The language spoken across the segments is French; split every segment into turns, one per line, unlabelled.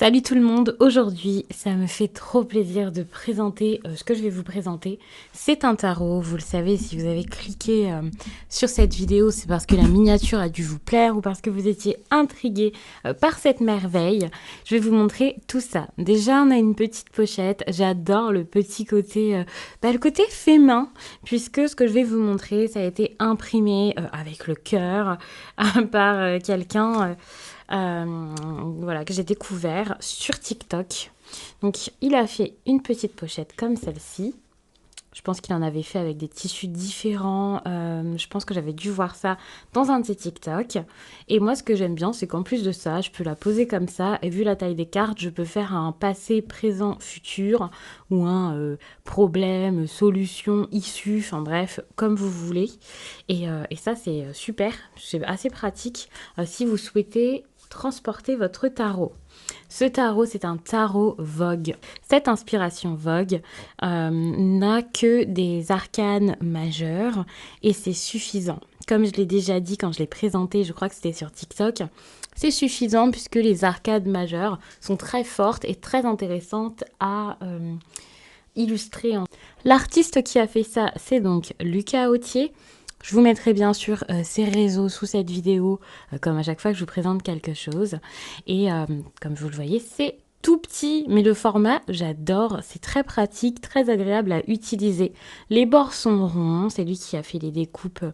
Salut tout le monde, aujourd'hui ça me fait trop plaisir de présenter ce que je vais vous présenter. C'est un tarot, vous le savez, si vous avez cliqué sur cette vidéo, c'est parce que la miniature a dû vous plaire ou parce que vous étiez intrigué par cette merveille. Je vais vous montrer tout ça. Déjà on a une petite pochette, j'adore le petit côté, le côté fait main, puisque ce que je vais vous montrer ça a été imprimé avec le cœur par quelqu'un... voilà, que j'ai découvert sur TikTok. Donc, il a fait une petite pochette comme celle-ci. Je pense qu'il en avait fait avec des tissus différents. Je pense que j'avais dû voir ça dans un de ses TikTok. Et moi, ce que j'aime bien, c'est qu'en plus de ça, je peux la poser comme ça. Et vu la taille des cartes, je peux faire un passé, présent, futur ou un problème, solution, issue. Enfin bref, comme vous voulez. Et ça, c'est super. C'est assez pratique si vous souhaitez transporter votre tarot. Ce tarot, c'est un tarot Vogue. Cette inspiration Vogue n'a que des arcanes majeurs et c'est suffisant. Comme je l'ai déjà dit quand je l'ai présenté, je crois que c'était sur TikTok, c'est suffisant puisque les arcades majeures sont très fortes et très intéressantes à illustrer. L'artiste qui a fait ça, c'est donc Lucas Autier. Je vous mettrai bien sûr ses réseaux sous cette vidéo, comme à chaque fois que je vous présente quelque chose. Et comme vous le voyez, c'est tout petit, mais le format, j'adore. C'est très pratique, très agréable à utiliser. Les bords sont ronds, c'est lui qui a fait les découpes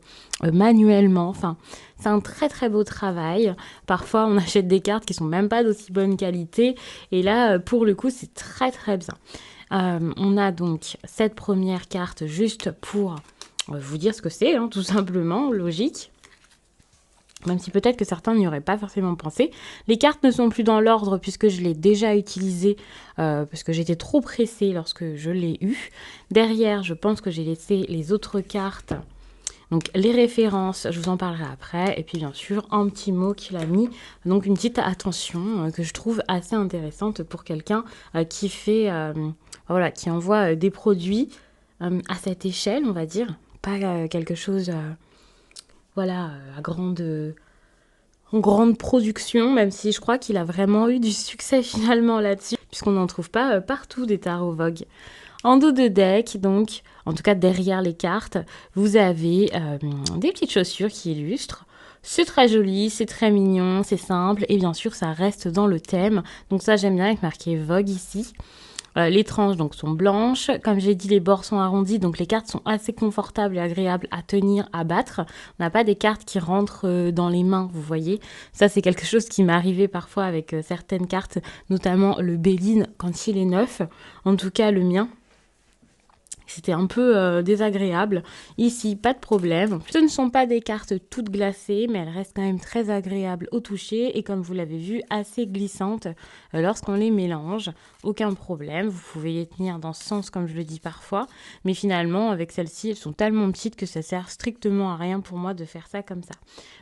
manuellement. Enfin, c'est un très très beau travail. Parfois, on achète des cartes qui sont même pas d'aussi bonne qualité. Et là, pour le coup, c'est très très bien. On a donc cette première carte juste pour vous dire ce que c'est, hein, tout simplement, logique. Même si peut-être que certains n'y auraient pas forcément pensé. Les cartes ne sont plus dans l'ordre puisque je l'ai déjà utilisé, parce que j'étais trop pressée lorsque je l'ai eu. Derrière, je pense que j'ai laissé les autres cartes. Donc les références, je vous en parlerai après. Et puis bien sûr, un petit mot qu'il a mis. Donc une petite attention que je trouve assez intéressante pour quelqu'un qui fait, voilà, qui envoie des produits à cette échelle, on va dire. Pas quelque chose, voilà, à grande production, même si je crois qu'il a vraiment eu du succès finalement là-dessus, puisqu'on n'en trouve pas partout des tarots Vogue. En dos de deck, donc, en tout cas derrière les cartes, vous avez des petites chaussures qui illustrent. C'est très joli, c'est très mignon, c'est simple, et bien sûr ça reste dans le thème. Donc ça j'aime bien avec marqué Vogue ici. Les tranches donc sont blanches. Comme j'ai dit, les bords sont arrondis, donc les cartes sont assez confortables et agréables à tenir, à battre. On n'a pas des cartes qui rentrent dans les mains, vous voyez. Ça, c'est quelque chose qui m'est arrivé parfois avec certaines cartes, notamment le Béline quand il est neuf. En tout cas, le mien. C'était un peu désagréable. Ici, pas de problème. Ce ne sont pas des cartes toutes glacées, mais elles restent quand même très agréables au toucher et comme vous l'avez vu, assez glissantes lorsqu'on les mélange. Aucun problème. Vous pouvez les tenir dans ce sens comme je le dis parfois. Mais finalement, avec celles-ci, elles sont tellement petites que ça sert strictement à rien pour moi de faire ça comme ça.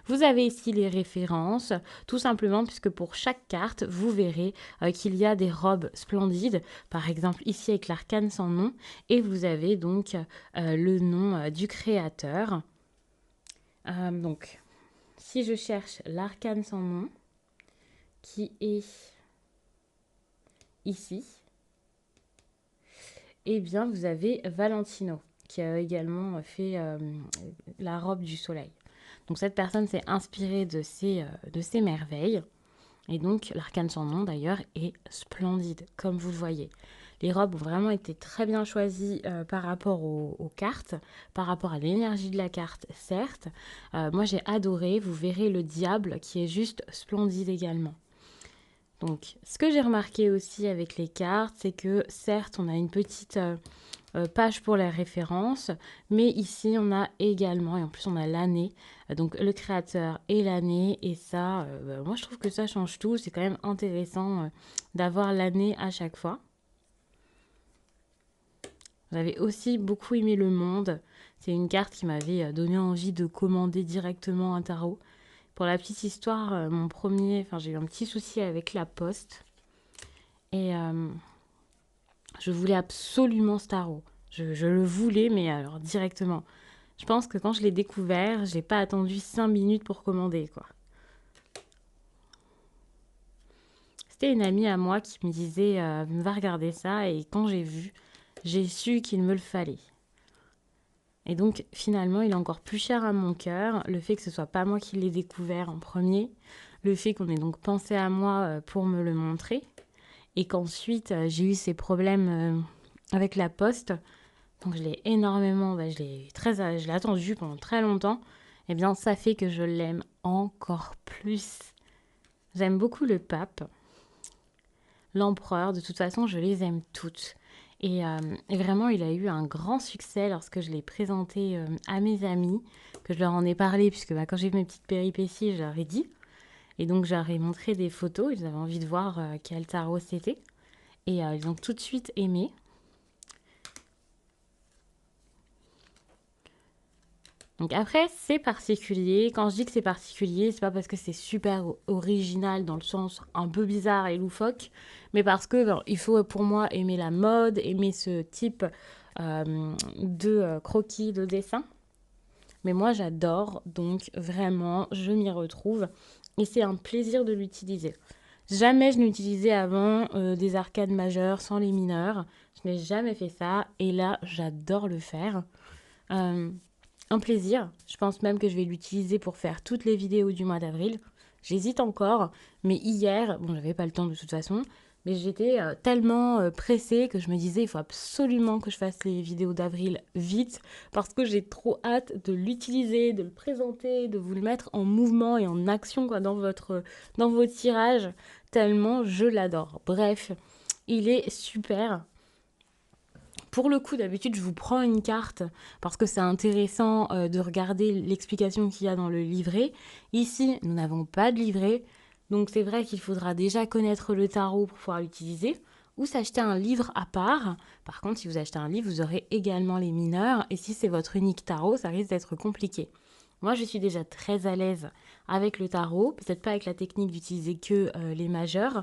Vous avez ici les références, tout simplement puisque pour chaque carte, vous verrez qu'il y a des robes splendides. Par exemple, ici avec l'arcane sans nom. Et vous avez donc le nom du créateur. Donc, si je cherche l'arcane sans nom, qui est ici, eh bien, vous avez Valentino, qui a également fait la robe du soleil. Donc, cette personne s'est inspirée de ces merveilles. Et donc, l'arcane sans nom, d'ailleurs, est splendide, comme vous le voyez. Les robes ont vraiment été très bien choisies par rapport aux cartes, par rapport à l'énergie de la carte, certes. Moi, j'ai adoré. Vous verrez le diable qui est juste splendide également. Donc, ce que j'ai remarqué aussi avec les cartes, c'est que certes, on a une petite page pour les références, mais ici, on a également, et en plus, on a l'année, donc le créateur et l'année, et ça, moi, je trouve que ça change tout. C'est quand même intéressant d'avoir l'année à chaque fois. J'avais aussi beaucoup aimé le monde. C'est une carte qui m'avait donné envie de commander directement un tarot. Pour la petite histoire, j'ai eu un petit souci avec la poste. Et je voulais absolument ce tarot. Je le voulais, mais alors directement. Je pense que quand je l'ai découvert, j'ai pas attendu 5 minutes pour commander, quoi. c'était une amie à moi qui me disait va regarder ça, et quand j'ai vu, j'ai su qu'il me le fallait. Et donc finalement, il est encore plus cher à mon cœur, le fait que ce soit pas moi qui l'ai découvert en premier, le fait qu'on ait donc pensé à moi pour me le montrer, et qu'ensuite j'ai eu ces problèmes avec la poste, donc je l'ai énormément, je l'ai attendu pendant très longtemps, et bien ça fait que je l'aime encore plus. J'aime beaucoup le pape, l'empereur, de toute façon je les aime toutes. Et vraiment, il a eu un grand succès lorsque je l'ai présenté à mes amis, que je leur en ai parlé, puisque quand j'ai vu mes petites péripéties, je leur ai dit. Et donc, je leur ai montré des photos, ils avaient envie de voir quel tarot c'était. Et ils ont tout de suite aimé. Donc après, c'est particulier. Quand je dis que c'est particulier, c'est pas parce que c'est super original dans le sens un peu bizarre et loufoque, mais parce que il faut pour moi aimer la mode, aimer ce type de croquis, de dessin. Mais moi, j'adore, donc vraiment, je m'y retrouve. Et c'est un plaisir de l'utiliser. Jamais je n'utilisais avant des arcades majeures sans les mineurs. Je n'ai jamais fait ça. Et là, j'adore le faire. Euh, un plaisir. Je pense même que je vais l'utiliser pour faire toutes les vidéos du mois d'avril. J'hésite encore, mais hier, bon, j'avais pas le temps de toute façon, mais j'étais tellement pressée que je me disais, il faut absolument que je fasse les vidéos d'avril vite, parce que j'ai trop hâte de l'utiliser, de le présenter, de vous le mettre en mouvement et en action quoi, dans vos tirages, tellement je l'adore. Bref, il est super. Pour le coup, d'habitude, je vous prends une carte parce que c'est intéressant de regarder l'explication qu'il y a dans le livret. Ici, nous n'avons pas de livret, donc c'est vrai qu'il faudra déjà connaître le tarot pour pouvoir l'utiliser ou s'acheter un livre à part. Par contre, si vous achetez un livre, vous aurez également les mineurs, et si c'est votre unique tarot, ça risque d'être compliqué. Moi, je suis déjà très à l'aise avec le tarot, peut-être pas avec la technique d'utiliser que les majeurs,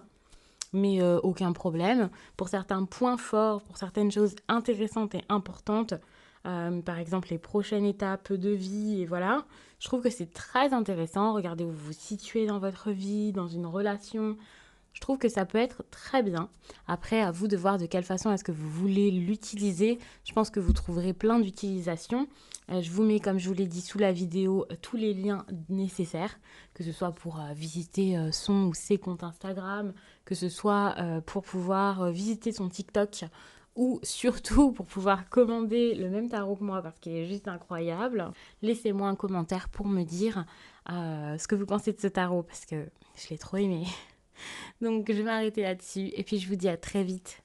mais aucun problème. Pour certains points forts, pour certaines choses intéressantes et importantes, par exemple les prochaines étapes de vie, et voilà, je trouve que c'est très intéressant. Regardez où vous vous situez dans votre vie, dans une relation. Je trouve que ça peut être très bien. Après, à vous de voir de quelle façon est-ce que vous voulez l'utiliser. Je pense que vous trouverez plein d'utilisations. Je vous mets, comme je vous l'ai dit sous la vidéo, tous les liens nécessaires, que ce soit pour visiter son ou ses comptes Instagram, que ce soit pour pouvoir visiter son TikTok, ou surtout pour pouvoir commander le même tarot que moi parce qu'il est juste incroyable. Laissez-moi un commentaire pour me dire ce que vous pensez de ce tarot, parce que je l'ai trop aimé. Donc je vais m'arrêter là-dessus, et puis je vous dis à très vite.